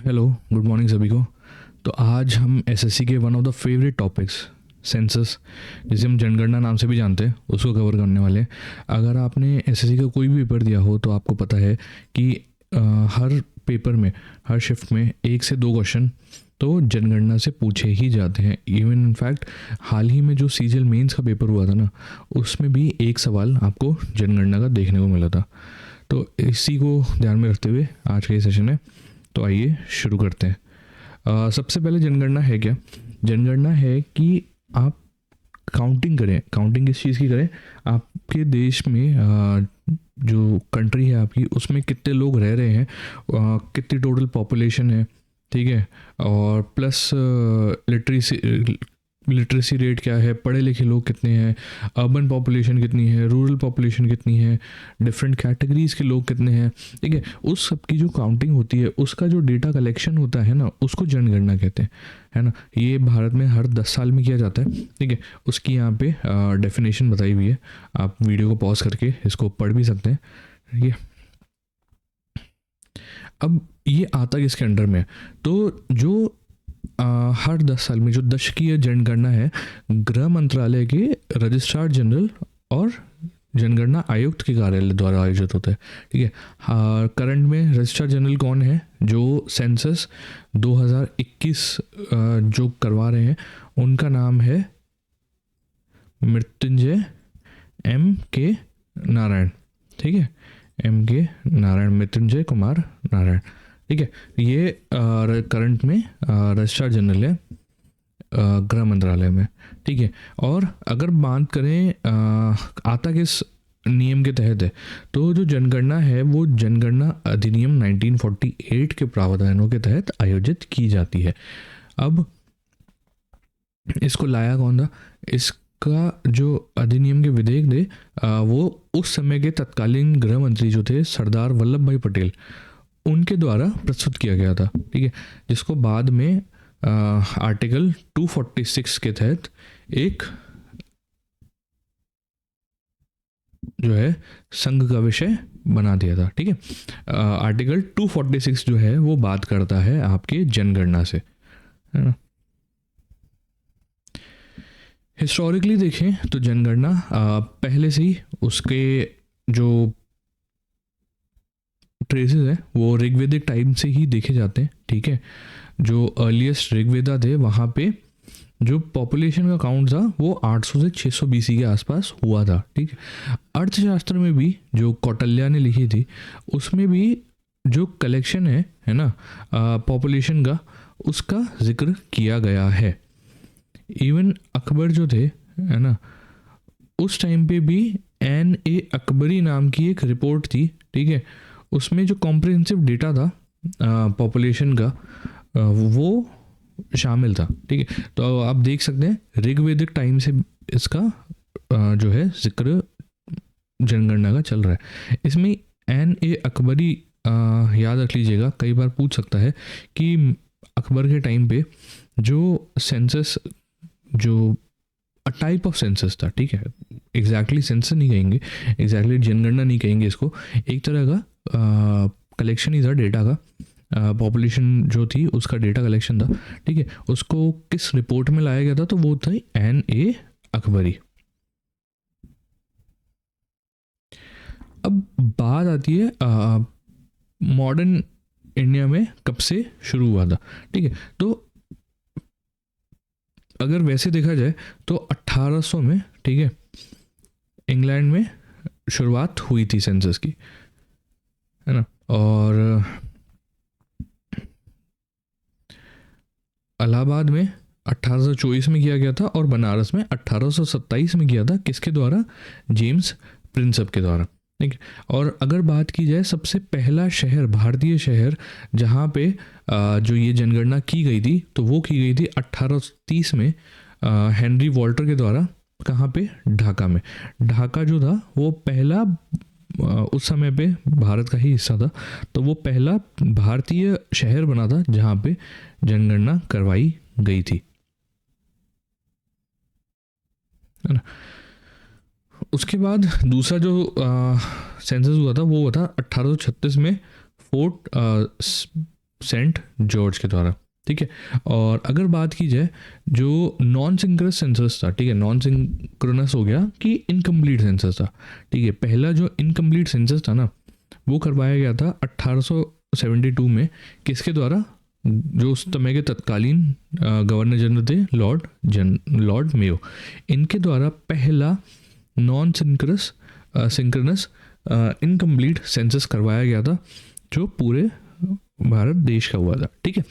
Hello, good morning सभी को। तो आज हम एसएससी के one of the favourite topics census, जिसे हम जनगणना नाम से भी जानते हैं, उसको कवर करने वाले हैं। अगर आपने एसएससी का कोई भी पेपर दिया हो तो आपको पता है कि हर पेपर में, हर शिफ्ट में 1 से 2 क्वेश्चन तो जनगणना से पूछे ही जाते हैं। इवन इनफैक्ट हाल ही में जो सीजीएल मेंस का पेपर हुआ था ना, उसमें भी एक सवाल आपको जनगणना का देखने को मिला था। तो इसी को ध्यान में रखते हुए आज का ये सेशन है। तो आइए शुरू करते हैं। सबसे पहले जनगणना है क्या? जनगणना है कि आप काउंटिंग करें। काउंटिंग किस चीज़ की करें? आपके देश में जो कंट्री है आपकी, उसमें कितने लोग रह रहे हैं, कितनी टोटल पॉपुलेशन है, ठीक है, और प्लस लिटरेसी रेट क्या है, पढ़े लिखे लोग कितने हैं, अर्बन पॉपुलेशन कितनी है, रूरल पॉपुलेशन कितनी है, डिफरेंट कैटेगरीज के लोग कितने हैं, ठीक है। उस सब की जो काउंटिंग होती है, उसका जो डेटा कलेक्शन होता है ना, उसको जनगणना कहते हैं, है ना। ये भारत में हर 10 साल में किया जाता है, ठीक है। उसकी यहाँ पे डेफिनेशन बताई हुई है, आप वीडियो को पॉज करके इसको पढ़ भी सकते हैं, ठीक है। अब ये आता किसके अंडर में है? तो जो हर 10 साल में जो दशकीय जनगणना है, गृह मंत्रालय के रजिस्ट्रार जनरल और जनगणना आयुक्त के कार्यालय द्वारा आयोजित होता है, ठीक है। करंट में रजिस्ट्रार जनरल कौन है? जो सेंसस 2021 जो करवा रहे हैं, उनका नाम है मृत्युंजय एम के नारायण, ठीक है। एम के नारायण, मृत्युंजय कुमार नारायण, ठीक है। ये करंट में रजिस्ट्रार जनरल है गृह मंत्रालय में, ठीक है। और अगर बात करें आता किस नियम के तहत है, तो जो जनगणना है वो जनगणना अधिनियम 1948 के प्रावधानों के तहत आयोजित की जाती है। अब इसको लाया कौन था? इसका जो अधिनियम के विधेयक थे, वो उस समय के तत्कालीन गृह मंत्री जो थे सरदार वल्लभ भाई पटेल, उनके द्वारा प्रस्तुत किया गया था, ठीक है। जिसको बाद में आर्टिकल 246 के तहत एक जो है संघ का विषय बना दिया था, ठीक है। आर्टिकल 246 जो है वो बात करता है आपके जनगणना से, है ना। हिस्टोरिकली देखें तो जनगणना पहले से ही उसके जो ट्रेसेस हैं वो ऋग्वेदिक टाइम से ही देखे जाते हैं, ठीक है। जो अर्लीस्ट ऋग्वेदा थे, वहाँ पे जो पॉपुलेशन का काउंट था वो 800 से 600 बीसी के आसपास हुआ था, ठीक है। अर्थशास्त्र में भी जो कौटिल्य ने लिखी थी, उसमें भी जो कलेक्शन है ना, पॉपुलेशन का, उसका जिक्र किया गया है। इवन अकबर जो थे, है ना, उस टाइम पे भी NA अकबरी नाम की एक रिपोर्ट थी, ठीक है। उसमें जो कॉम्प्रिहेंसिव डेटा था पॉपुलेशन का, वो शामिल था, ठीक है। तो आप देख सकते हैं ऋग्वेदिक टाइम से इसका जो है जिक्र जनगणना का चल रहा है। इसमें NA अकबरी याद रख लीजिएगा, कई बार पूछ सकता है कि अकबर के टाइम पे जो सेंसस, जो टाइप ऑफ सेंसस था, ठीक है, एग्जैक्टली सेंसस नहीं कहेंगे, एग्जैक्टली जनगणना नहीं कहेंगे इसको, एक तरह का कलेक्शन ही था डेटा का, पॉपुलेशन जो थी उसका डेटा कलेक्शन था, ठीक है। उसको किस रिपोर्ट में लाया गया था? तो वो थी NA अकबरी। अब बात आती है मॉडर्न इंडिया में कब से शुरू हुआ था, ठीक है। तो अगर वैसे देखा जाए तो 1800 में, ठीक है, इंग्लैंड में शुरुआत हुई थी सेंसस की, है ना। और इलाहाबाद में 1824 में किया गया था, और बनारस में 1827 में किया था। किसके द्वारा? जेम्स प्रिंसेप के द्वारा, ठीक है। और अगर बात की जाए सबसे पहला शहर, भारतीय शहर जहाँ पे जो ये जनगणना की गई थी, तो वो की गई थी 1830 में हेनरी वॉल्टर के द्वारा। कहाँ पे? ढाका में। ढाका जो था वो पहला, उस समय पे भारत का ही हिस्सा था, तो वो पहला भारतीय शहर बना था जहाँ पे जनगणना करवाई गई थी, है ना। उसके बाद दूसरा जो सेंसस हुआ था वो हुआ था 1836 में फोर्ट सेंट जॉर्ज के द्वारा, ठीक है। और अगर बात की जाए जो नॉन सिंक्रोनस सेंसस था, ठीक है, नॉन सिंक्रोनस हो गया कि इनकम्प्लीट सेंसस था, ठीक है। पहला जो इनकम्प्लीट सेंसस था ना वो करवाया गया था 1872 में, किसके द्वारा, जो उस समय के तत्कालीन गवर्नर जनरल थे लॉर्ड मेयो, इनके द्वारा पहला नॉन सिंक्रोनस इनकम्प्लीट सेंसस करवाया गया था जो पूरे भारत देश का हुआ था, ठीक है।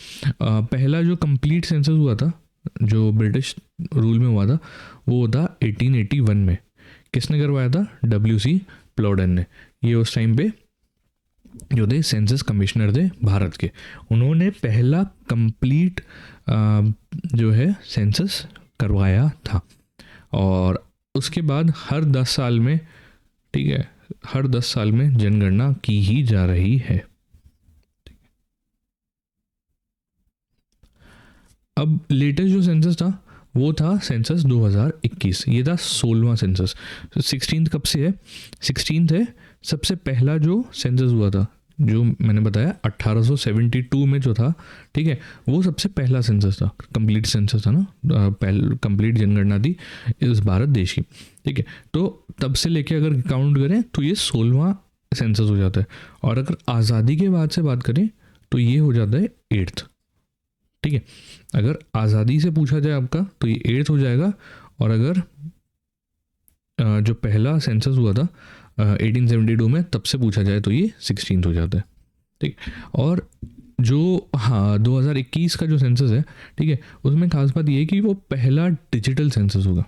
पहला जो कंप्लीट सेंसस हुआ था जो ब्रिटिश रूल में हुआ था वो था 1881 में। किसने करवाया था? WC प्लॉडन ने। ये उस टाइम पे जो थे सेंसस कमिश्नर थे भारत के, उन्होंने पहला कंप्लीट जो है सेंसस करवाया था। और उसके बाद हर 10 साल में, ठीक है, हर 10 साल में जनगणना की ही जा रही है। अब लेटेस्ट जो सेंसस था वो था सेंसस 2021। ये था 16वां सेंसस। 16 कब से है? 16 है सबसे पहला जो सेंसस हुआ था, जो मैंने बताया 1872 में जो था, ठीक है, वो सबसे पहला सेंसस था, कंप्लीट सेंसस था ना, कंप्लीट जनगणना थी इस भारत देश की, ठीक है। तो तब से लेके अगर काउंट करें तो ये 16वां सेंसस हो जाता है। और अगर आज़ादी के बाद से बात करें तो ये हो जाता है 8th, ठीक है। अगर आज़ादी से पूछा जाए आपका तो ये 8th हो जाएगा। और अगर जो पहला सेंसस हुआ था 1872 में, तब से पूछा जाए तो ये 16th हो जाता है, ठीक। और जो 2021 का जो सेंसस है, ठीक है, उसमें खास बात ये है कि वो पहला डिजिटल सेंसस होगा,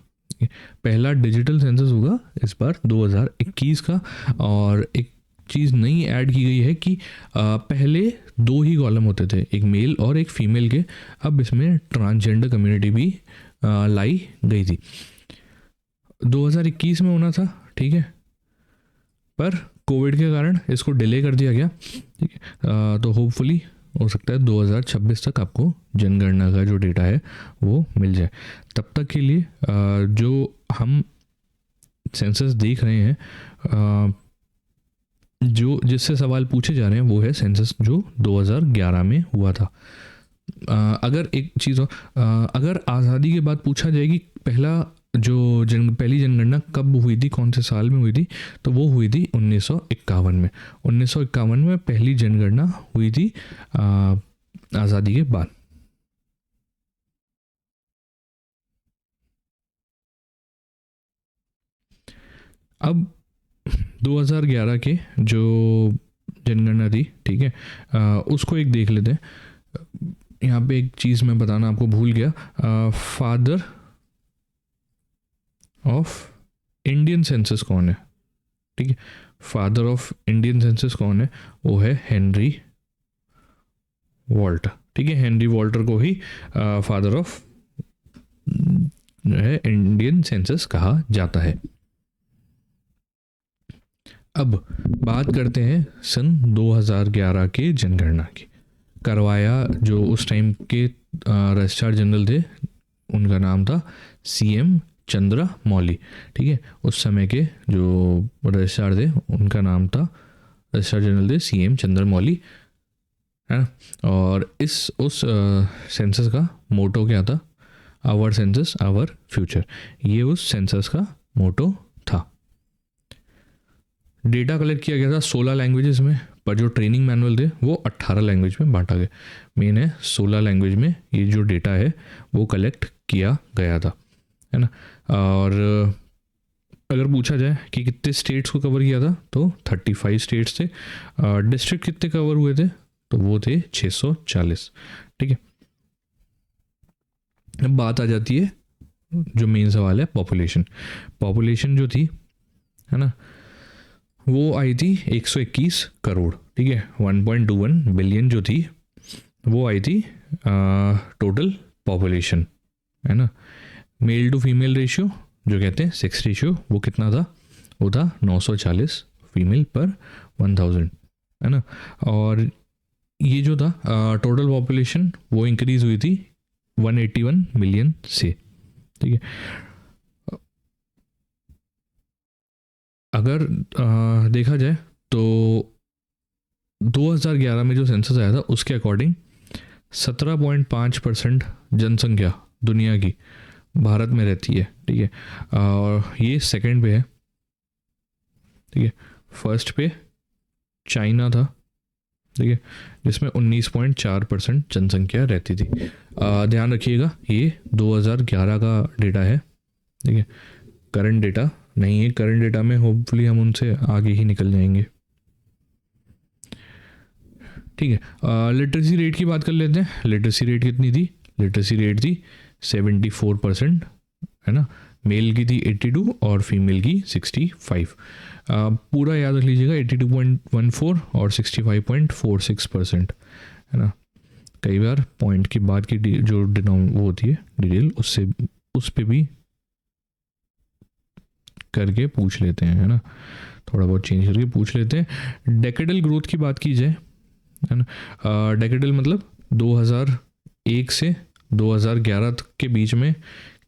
पहला डिजिटल सेंसस होगा इस बार 2021 का। और एक चीज़ नई ऐड की गई है कि पहले 2 ही कॉलम होते थे, एक मेल और एक फीमेल के। अब इसमें ट्रांसजेंडर कम्युनिटी भी लाई गई थी। 2021 में होना था, ठीक है, पर कोविड के कारण इसको डिले कर दिया गया, ठीक है। तो होपफुली हो सकता है 2026 तक आपको जनगणना का जो डेटा है वो मिल जाए। तब तक के लिए जो हम सेंसस देख रहे हैं, जो जिससे सवाल पूछे जा रहे हैं वो है सेंसस जो 2011 में हुआ था। अगर एक चीज़ हो, अगर आज़ादी के बाद पूछा जाए कि पहली जनगणना कब हुई थी, कौन से साल में हुई थी, तो वो हुई थी 1951 में। 1951 में पहली जनगणना हुई थी आज़ादी के बाद। अब 2011 के जो जनगणना थी, ठीक है, उसको एक देख लेते हैं। यहाँ पे एक चीज़ मैं बताना आपको भूल गया, फादर ऑफ इंडियन सेंसस कौन है, ठीक है, फादर ऑफ इंडियन सेंसस कौन है? वो है हेनरी वॉल्टर, ठीक है। हेनरी वॉल्टर को ही फादर ऑफ है इंडियन सेंसस कहा जाता है। अब बात करते हैं सन 2011 के जनगणना की। करवाया जो उस टाइम के रजिस्ट्रार जनरल थे, उनका नाम था CM चंद्रा मौली, ठीक है। उस समय के जो रजिस्ट्रार थे उनका नाम था, रजिस्ट्रार जनरल थे CM चंद्र मौली, है ना। और उस सेंसस का मोटो क्या था? Our census our future. ये उस सेंसस का मोटो था। डेटा कलेक्ट किया गया था 16 लैंग्वेजेस में, पर जो ट्रेनिंग मैनुअल थे वो 18 लैंग्वेज में बांटा गया। मेन है 16 लैंग्वेज में ये जो डेटा है वो कलेक्ट किया गया था, है ना। और अगर पूछा जाए कि कितने स्टेट्स को कवर किया था तो 35 स्टेट्स थे। डिस्ट्रिक्ट कितने कवर हुए थे? तो वो थे 640, ठीक है। अब बात आ जाती है जो मेन सवाल है, पॉपुलेशन जो थी, है ना, वो आई थी 121 करोड़, ठीक है। 1.21 बिलियन जो थी वो आई थी टोटल पॉपुलेशन, है ना। मेल टू फीमेल रेशियो जो कहते हैं सेक्स रेशियो, वो कितना था? वो था 940 फीमेल पर 1000, है ना। और ये जो था टोटल पॉपुलेशन वो इंक्रीज हुई थी 181 मिलियन से, ठीक है। अगर देखा जाए तो 2011 में जो सेंसस आया था उसके अकॉर्डिंग 17.5% जनसंख्या दुनिया की भारत में रहती है, ठीक है। और ये सेकंड पे है, ठीक है। फर्स्ट पे चाइना था, ठीक है, जिसमें 19.4% जनसंख्या रहती थी। ध्यान रखिएगा ये 2011 का डेटा है, ठीक है, करंट डेटा नहीं है। करंट डेटा में होपफुली हम उनसे आगे ही निकल जाएंगे, ठीक है। लिटरेसी रेट की बात कर लेते हैं। लिटरेसी रेट कितनी थी? लिटरेसी रेट थी 74%, है ना। मेल की थी 82 और फीमेल की 65। पूरा याद रख लीजिएगा, 82.14 और 65.46%, है ना। कई बार पॉइंट की बात की जो वो होती है डिटेल, उससे उस पर भी करके पूछ लेते हैं, है ना। थोड़ा बहुत चेंज करके पूछ लेते हैं। डेकेडल ग्रोथ की बात की जाए, है ना। डेकेडल मतलब 2001 से 2011 तक के बीच में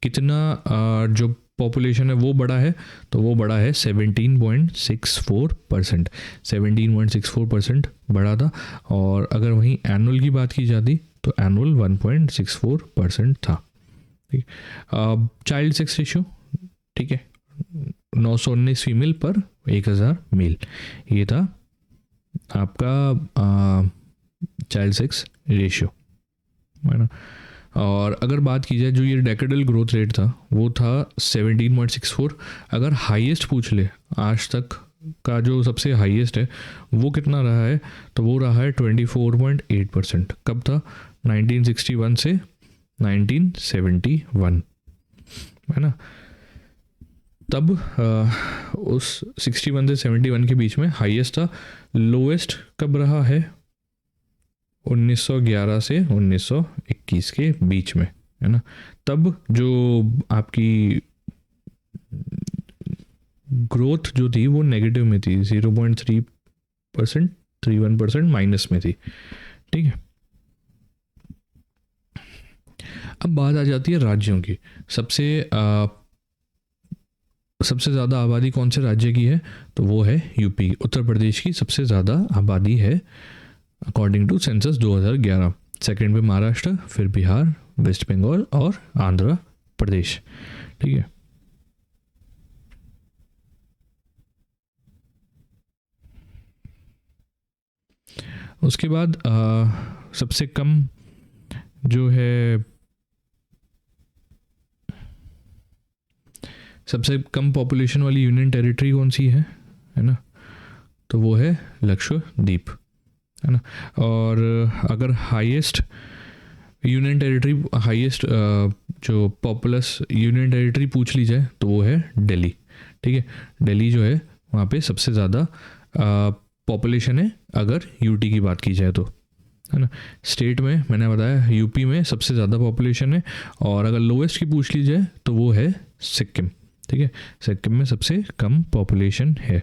कितना जो पॉपुलेशन है वो बढ़ा है, तो वो बढ़ा है 17.64%। 17.64% बढ़ा था। और अगर वहीं एनुअल की बात की जाती तो एनुअल 1.64% था, ठीक। चाइल्ड सेक्स रेशियो, ठीक है, 919 फीमेल पर 1000 मेल, ये था आपका चाइल्ड सेक्स रेशियो, है ना। और अगर बात की जाए जो ये डेकेडल ग्रोथ रेट था वो था 17.64। अगर हाईएस्ट पूछ ले आज तक का जो सबसे हाईएस्ट है वो कितना रहा है, तो वो रहा है 24.8%। कब था? 1961 से 1971, है ना। तब उस 61 से 71 के बीच में हाईएस्ट था। लोएस्ट कब रहा है? 1911 से 1921 के बीच में, है ना। तब जो आपकी ग्रोथ जो थी वो नेगेटिव में थी, 0.3%, 31% माइनस में थी, ठीक है। अब बात आ जाती है राज्यों की। सबसे ज़्यादा आबादी कौन से राज्य की है? तो वो है यूपी। उत्तर प्रदेश की सबसे ज़्यादा आबादी है अकॉर्डिंग टू सेंसस 2011। सेकंड पे महाराष्ट्र, फिर बिहार, वेस्ट बंगाल और आंध्र प्रदेश, ठीक है। उसके बाद सबसे कम जो है, सबसे कम पॉपुलेशन वाली यूनियन टेरिटरी कौन सी है ना, तो वो है लक्षद्वीप, है ना। और अगर हाईएस्ट यूनियन टेरिटरी, हाईएस्ट जो पॉपुलस यूनियन टेरिटरी पूछ ली जाए तो वो है दिल्ली, ठीक है। दिल्ली जो है वहाँ पे सबसे ज़्यादा पॉपुलेशन है अगर यूटी की बात की जाए तो, है ना। स्टेट में मैंने बताया यूपी में सबसे ज़्यादा पॉपुलेशन है। और अगर लोएस्ट की पूछ ली जाए तो वो है सिक्किम, ठीक है। सिक्किम में सबसे कम पॉपुलेशन है।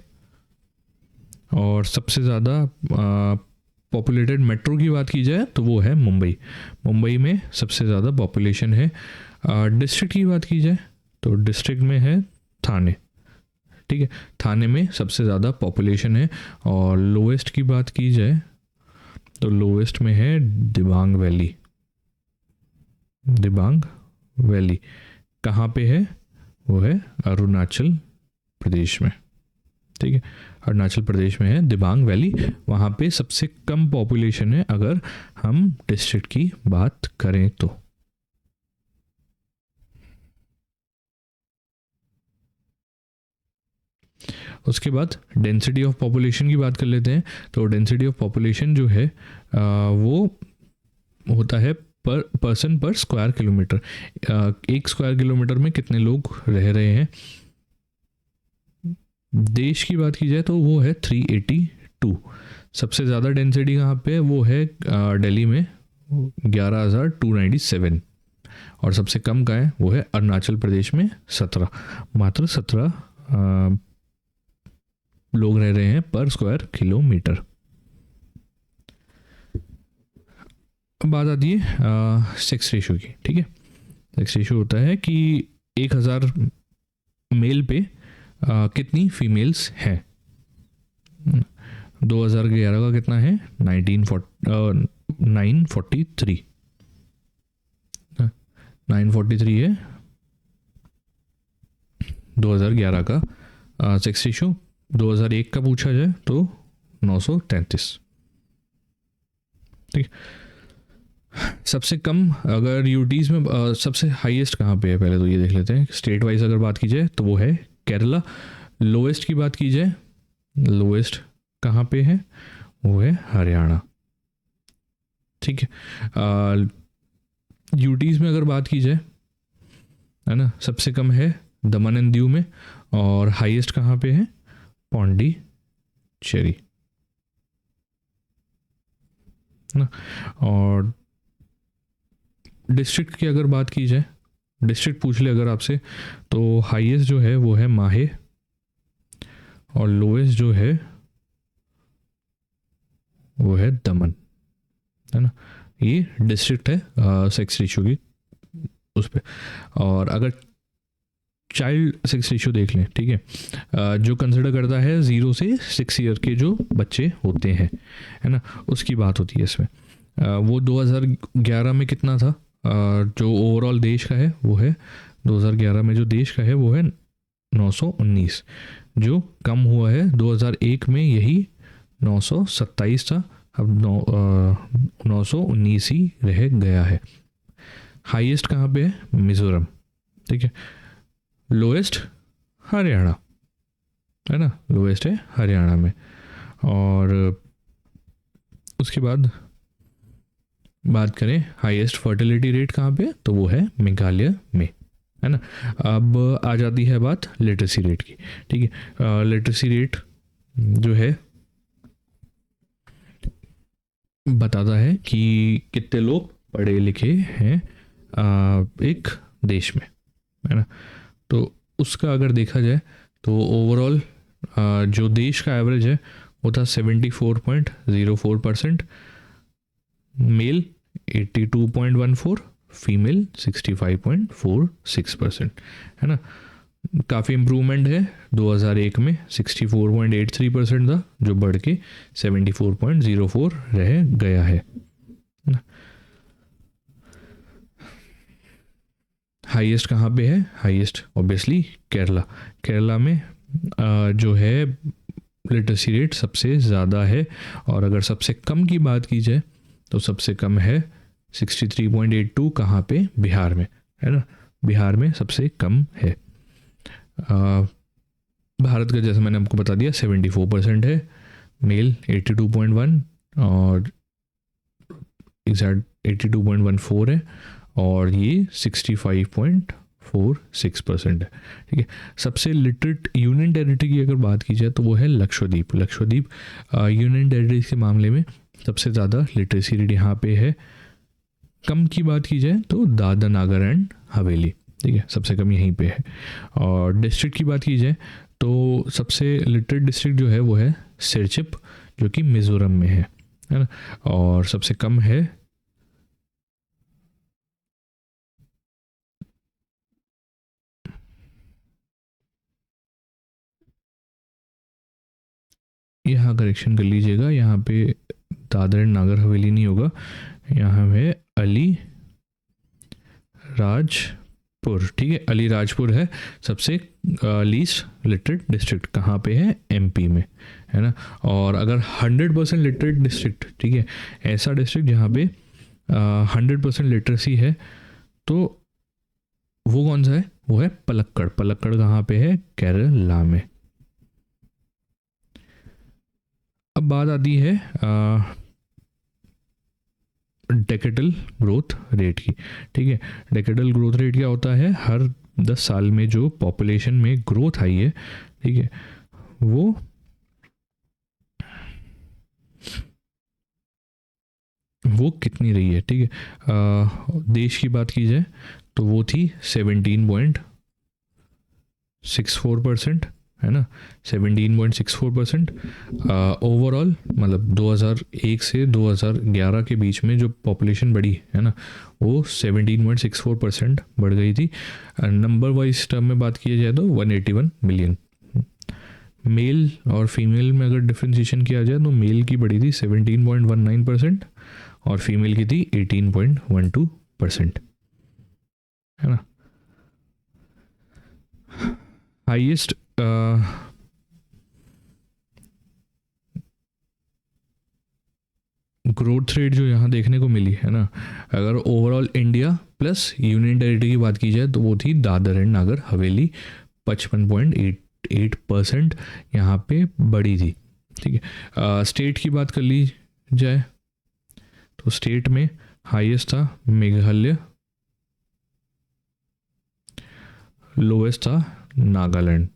और सबसे ज़्यादा पॉपुलेटेड मेट्रो की बात की जाए तो वो है मुंबई। मुंबई में सबसे ज़्यादा पॉपुलेशन है। डिस्ट्रिक्ट की बात की जाए तो डिस्ट्रिक्ट में है थाने, ठीक है। थाने में सबसे ज़्यादा पॉपुलेशन है। और लोएस्ट की बात की जाए तो लोएस्ट में है दिबांग वैली। दिबांग वैली कहाँ पे है? वो है अरुणाचल प्रदेश में, ठीक है। अरुणाचल प्रदेश में है दिबांग वैली। वहाँ पे सबसे कम पॉपुलेशन है अगर हम डिस्ट्रिक्ट की बात करें तो। उसके बाद डेंसिटी ऑफ पॉपुलेशन की बात कर लेते हैं। तो डेंसिटी ऑफ पॉपुलेशन जो है वो होता है पर पर्सन पर स्क्वायर किलोमीटर। एक स्क्वायर किलोमीटर में कितने लोग रह रहे हैं। देश की बात की जाए तो वो है 382। सबसे ज़्यादा डेंसिटी कहाँ पे है? वो है दिल्ली में 11,297। और सबसे कम का है वो है अरुणाचल प्रदेश में 17। मात्र 17 लोग रह रहे हैं पर स्क्वायर किलोमीटर। अब बात आती है सेक्स रेशो की, ठीक है। सेक्स रेशो होता है कि 1000 मेल पे कितनी फीमेल्स हैं। 2011 का कितना है 943 943 है 2011 का सेक्स रेशियो। 2001 का पूछा जाए तो 933। ठीक। सबसे कम अगर यूटीज़ में सबसे हाईएस्ट कहाँ पे है, पहले तो ये देख लेते हैं। स्टेट वाइज अगर बात की जाए तो वो है केरला। लोएस्ट की बात की जाए, लोएस्ट कहाँ पे है, वो है हरियाणा। ठीक है। यूटीज़ में अगर बात की जाए, है ना, सबसे कम है दमन एंड दीव में, और हाईएस्ट कहाँ पे है, पौंडीचेरी ना। और डिस्ट्रिक्ट की अगर बात की जाए, डिस्ट्रिक्ट पूछ ले अगर आपसे, तो हाईएस्ट जो है वो है माहे, और लोएस्ट जो है वो है दमन, है ना। ये डिस्ट्रिक्ट है सेक्स रेशियो की उस पर। और अगर चाइल्ड सेक्स रेशियो देख लें, ठीक है, जो कंसिडर करता है 0 से 6 ईयर के जो बच्चे होते हैं, है ना, उसकी बात होती है इसमें। वो 2011 में कितना था, जो ओवरऑल देश का है वो है 2011 में जो देश का है वो है 919, जो कम हुआ है 2001 में यही 927 था, अब 919 ही रह गया है। हाईएस्ट कहाँ पे है, मिजोरम। ठीक है। लोएस्ट हरियाणा, है ना, लोएस्ट है हरियाणा में। और उसके बाद बात करें हाईएस्ट फर्टिलिटी रेट कहाँ पे, तो वो है मेघालय में, है ना। अब आ जाती है बात लिटरेसी रेट की। ठीक है। लिटरेसी रेट जो है बताता है कि कितने लोग पढ़े लिखे हैं एक देश में, है ना। तो उसका अगर देखा जाए तो ओवरऑल जो देश का एवरेज है वो था 74.04%, मेल 82.14, फीमेल 65.46%, है ना। काफ़ी इम्प्रूवमेंट है। 2001 में 64.83% था, जो बढ़ के 74.04 रह गया है। हाईएस्ट कहाँ पे है, हाईएस्ट ऑब्वियसली केरला। केरला में जो है लिटरेसी रेट सबसे ज़्यादा है। और अगर सबसे कम की बात की जाए तो सबसे कम है 63.82, कहाँ पे, बिहार में, है ना। बिहार में सबसे कम है। भारत का जैसे मैंने आपको बता दिया 74% है, मेल 82.1 और एग्जैक्ट 82.14 है, और ये 65.46% है। ठीक है। सबसे लिटरेट यूनियन टेरिटरी की अगर बात की जाए तो वो है लक्षद्वीप। लक्षद्वीप यूनियन टेरिटरी के मामले में सबसे ज़्यादा लिटरेसी रेट यहाँ पे है। कम की बात की जाए तो दादरा नागर एंड हवेली, ठीक है, सबसे कम यहीं पे है। और डिस्ट्रिक्ट की बात की जाए तो सबसे लिटरेट डिस्ट्रिक्ट जो है वो है सिरचिप, जो कि मिज़ोरम में है ना। और सबसे कम है यहाँ, करेक्शन कर लीजिएगा, यहाँ पे दादरा एंड नागर हवेली नहीं होगा, यहाँ है अली राजपुर। ठीक है, अली राजपुर है सबसे लीस्ट लिटरेट डिस्ट्रिक्ट, कहाँ पे है, एमपी में, है ना। और अगर 100% लिटरेट डिस्ट्रिक्ट, ठीक है, ऐसा डिस्ट्रिक्ट जहाँ पे 100% लिटरेसी है, तो वो कौन सा है, वो है पलक्कड़। पलक्कड़ कहाँ पे है, केरला में। अब बात आती है डेकेडल ग्रोथ रेट की। ठीक है। डेकेडल ग्रोथ रेट क्या होता है, हर 10 साल में जो पॉपुलेशन में ग्रोथ आई है, ठीक है, वो कितनी रही है। ठीक है। देश की बात की जाए तो वो थी 17.64%, है ना, 17.64%। ओवरऑल मतलब 2001 से 2011 के बीच में जो पॉपुलेशन बढ़ी है ना, वो 17.64% बढ़ गई थी। नंबर वाइज टर्म में बात की जाए तो 181 मिलियन। मेल और फीमेल में अगर डिफ्रेंशिएशन किया जाए तो मेल की बढ़ी थी 17.19% और फीमेल की थी 18.12%, है ना। हाईएस्ट ग्रोथ रेट जो यहाँ देखने को मिली है ना, अगर overall India plus union territory की बात की जाए तो वो थी दादर एंड नागर हवेली, 55.88% यहाँ पे बढ़ी थी, ठीक है। स्टेट की बात कर ली जाए तो स्टेट में हाईएस्ट था मेघालय, लोएस्ट था नागालैंड,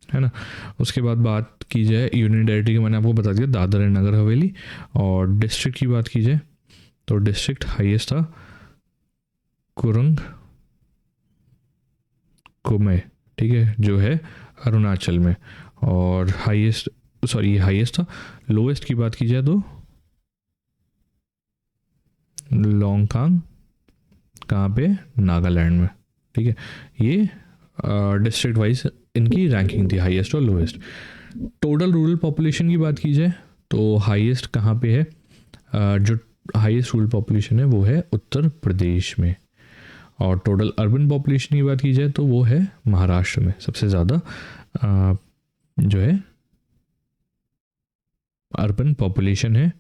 है ना। उसके बाद बात की जाए यूनियन टेरिटरी की, मैंने आपको बता दिया दादर एंड नगर हवेली। और डिस्ट्रिक्ट की बात की जाए तो डिस्ट्रिक्ट हाईएस्ट था कुरुंग कुमे, ठीक है, जो है अरुणाचल में। और हाईएस्ट था। लोएस्ट की बात की जाए तो लोंगकांग, कहाँ पे, नागालैंड में, ठीक है। ये डिस्ट्रिक्ट वाइज इनकी रैंकिंग थी, हाईएस्ट और लोएस्ट। टोटल रूरल पॉपुलेशन की बात की जाए तो हाईएस्ट कहाँ पे है, जो हाईएस्ट रूरल पॉपुलेशन है वो है उत्तर प्रदेश में। और टोटल अर्बन पॉपुलेशन की बात की जाए तो वो है महाराष्ट्र में, सबसे ज़्यादा जो है अर्बन पॉपुलेशन है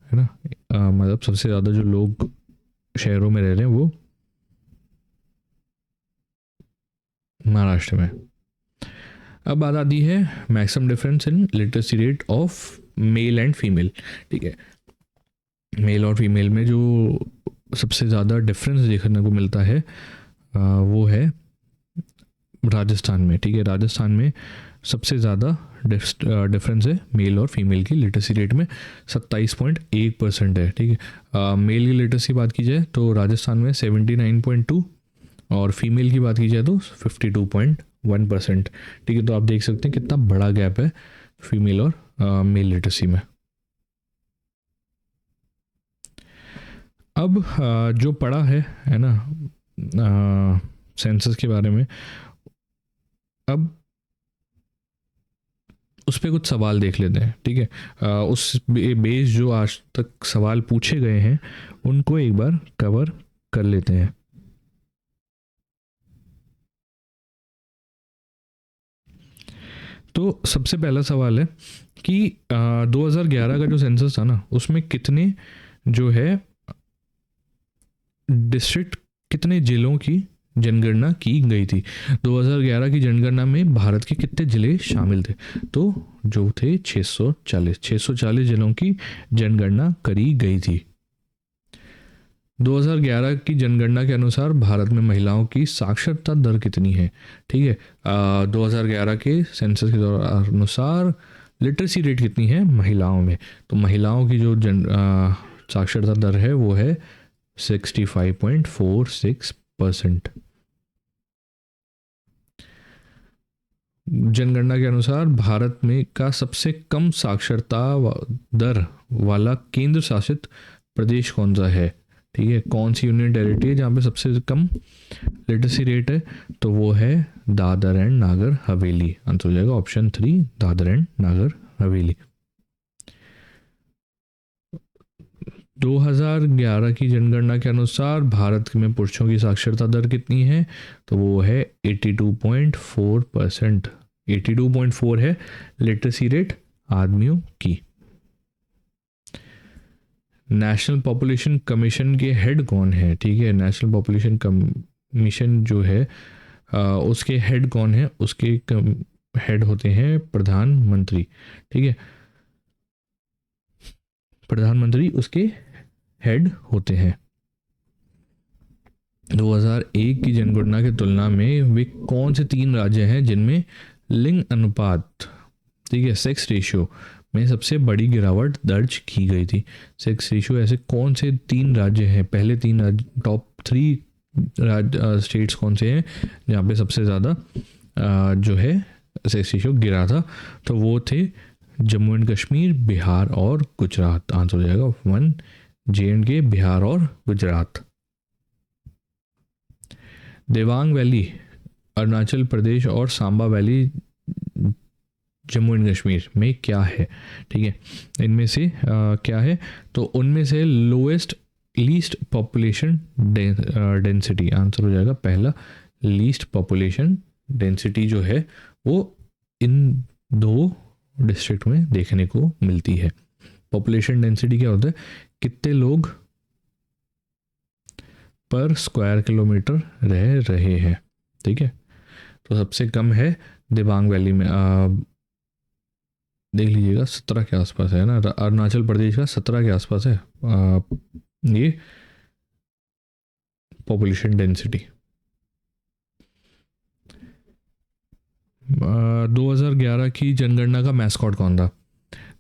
ना। मतलब सबसे ज़्यादा जो लोग शहरों में रह रहे हैं वो महाराष्ट्र में। अब बात आती है maximum difference in literacy rate of male and female, ठीक है। मेल और फीमेल में जो सबसे ज़्यादा डिफरेंस देखने को मिलता है वो है राजस्थान में, ठीक है। राजस्थान में सबसे ज़्यादा डिफरेंस है मेल और फीमेल की लिटरेसी रेट में, 27.1% है, ठीक है। मेल की लिटरेसी बात की जाए तो राजस्थान में 79.2 और फीमेल की बात की जाए तो 52.1%, ठीक है। तो आप देख सकते हैं कितना बड़ा गैप है फीमेल और मेल लिटरेसी में। अब जो पढ़ा है ना सेंसस के बारे में, अब उस पर कुछ सवाल देख लेते हैं, ठीक है। उस बेस जो आज तक सवाल पूछे गए हैं उनको एक बार कवर कर लेते हैं। तो सबसे पहला सवाल है कि 2011 का जो सेंसस था ना उसमें कितने जो है डिस्ट्रिक्ट, कितने जिलों की जनगणना की गई थी। 2011 की जनगणना में भारत के कितने जिले शामिल थे, तो जो थे 640 जिलों की जनगणना करी गई थी। 2011 की जनगणना के अनुसार भारत में महिलाओं की साक्षरता दर कितनी है, ठीक है। 2011 के सेंसस के अनुसार लिटरेसी रेट कितनी है महिलाओं में, तो महिलाओं की जो साक्षरता दर है वो है 65.46%। जनगणना के अनुसार भारत में का सबसे कम साक्षरता दर वाला केंद्र शासित प्रदेश कौन सा है, ठीक है। कौन सी यूनियन टेरिटरी है जहाँ पे सबसे कम लिटरेसी रेट है, तो वो है दादर एंड नागर हवेली। आंसर हो जाएगा ऑप्शन 3, दादर एंड नागर हवेली। 2011 की जनगणना के अनुसार भारत में पुरुषों की साक्षरता दर कितनी है, तो वो है 82.4%। 82.4 है लिटरेसी रेट आदमियों की। नेशनल पॉपुलेशन कमीशन के हेड कौन है, ठीक है। नेशनल पॉपुलेशन कमीशन जो है उसके हेड कौन है, उसके हेड होते हैं प्रधानमंत्री, ठीक है। प्रधानमंत्री उसके हेड होते हैं। 2001 की जनगणना की तुलना में वे कौन से 3 राज्य हैं जिनमें लिंग अनुपात, ठीक है, सेक्स रेशियो में सबसे बड़ी गिरावट दर्ज की गई थी। सेक्स रेशियो ऐसे कौन से 3 राज्य हैं, पहले 3 राज्य, टॉप 3 स्टेट्स कौन से हैं जहाँ पे सबसे ज़्यादा जो है सेक्स रेशियो गिरा था, तो वो थे जम्मू एंड कश्मीर, बिहार और गुजरात। आंसर हो जाएगा 1, J&K, बिहार और गुजरात। देवांग वैली अरुणाचल प्रदेश और सांबा वैली जम्मू एंड कश्मीर में क्या है, ठीक है, इनमें से क्या है, तो उनमें से lowest least population density answer हो जाएगा पहला, लीस्ट पॉपुलेशन डेंसिटी जो है वो इन दो डिस्ट्रिक्ट में देखने को मिलती है। पॉपुलेशन डेंसिटी क्या होता है, कितने लोग पर स्क्वायर किलोमीटर रह रहे हैं, ठीक है। तो सबसे कम है दिबांग वैली में, देख लीजिएगा 17 के आसपास है ना, अरुणाचल प्रदेश का 17 के आसपास है ये पॉपुलेशन डेंसिटी। 2011 की जनगणना का मैस्कॉट कौन था,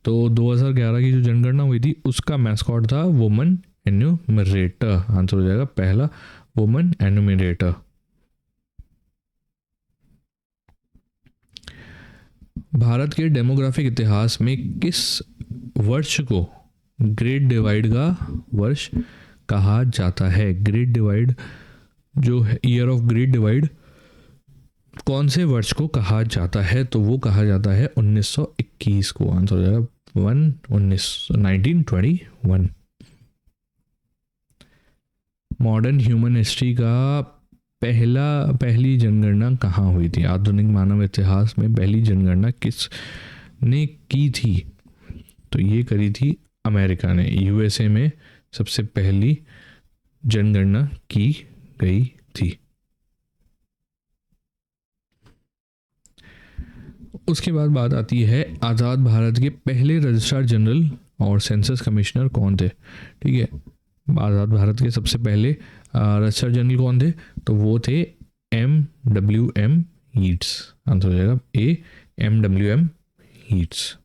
तो 2011 की जो जनगणना हुई थी उसका मैस्कॉट था वुमन एन्यूमरेटर, आंसर हो जाएगा पहला वुमन एन्यूमरेटर। भारत के डेमोग्राफिक इतिहास में किस वर्ष को ग्रेट डिवाइड का वर्ष कहा जाता है, ग्रेट डिवाइड जो है, ईयर ऑफ ग्रेट डिवाइड कौन से वर्ष को कहा जाता है, तो वो कहा जाता है 1921 को, आंसर हो जाएगा 1921। मॉडर्न ह्यूमन हिस्ट्री का पहली जनगणना कहाँ हुई थी, आधुनिक मानव इतिहास में पहली जनगणना किसने की थी, तो ये करी थी अमेरिका ने, यूएसए में सबसे पहली जनगणना की गई थी। उसके बाद बात आती है आज़ाद भारत के पहले रजिस्ट्रार जनरल और सेंसस कमिश्नर कौन थे, ठीक है। आज़ाद भारत के सबसे पहले रजिस्ट्रार जनरल कौन थे, तो वो थे MWM हीट्स, आंसर हो जाएगा ए MWM हीट्स।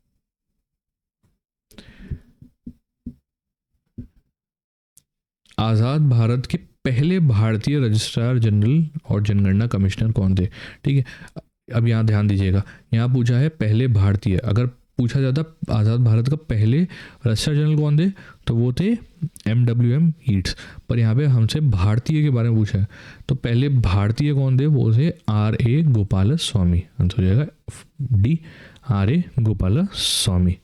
आज़ाद भारत के पहले भारतीय रजिस्ट्रार जनरल और जनगणना कमिश्नर कौन थे, ठीक है। अब यहाँ ध्यान दीजिएगा, यहाँ पूछा है पहले भारतीय, अगर पूछा जाता आज़ाद भारत का पहले रजिस्ट्रार जनरल कौन थे, तो वो थे MWM हीट्स, पर यहाँ पे हमसे भारतीय के बारे में पूछा है, तो पहले भारतीय कौन थे, वो थे RA गोपाल स्वामी, आंसर हो जाएगा डी RA गोपाल स्वामी।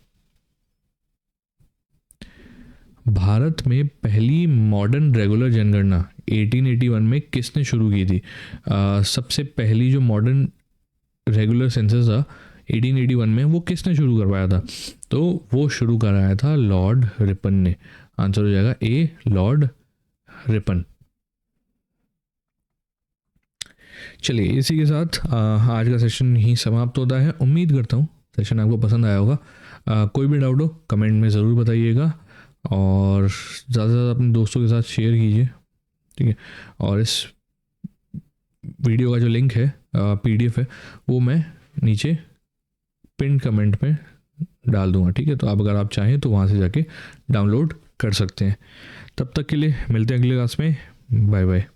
भारत में पहली मॉडर्न रेगुलर जनगणना 1881 में किसने शुरू की थी, सबसे पहली जो मॉडर्न रेगुलर सेंसस था 1881 में वो किसने शुरू करवाया था, तो वो शुरू कराया था लॉर्ड रिपन ने, आंसर हो जाएगा ए लॉर्ड रिपन। चलिए इसी के साथ आज का सेशन ही समाप्त होता है। उम्मीद करता हूँ सेशन आपको पसंद आया होगा। कोई भी डाउट हो कमेंट में ज़रूर बताइएगा और ज़्यादा से ज़्यादा अपने दोस्तों के साथ शेयर कीजिए, ठीक है। और इस वीडियो का जो लिंक है PDF है वो मैं नीचे पिन कमेंट में डाल दूंगा, ठीक है। तो आप अगर आप चाहें तो वहाँ से जाके डाउनलोड कर सकते हैं। तब तक के लिए मिलते हैं अगले क्लास में, बाय बाय।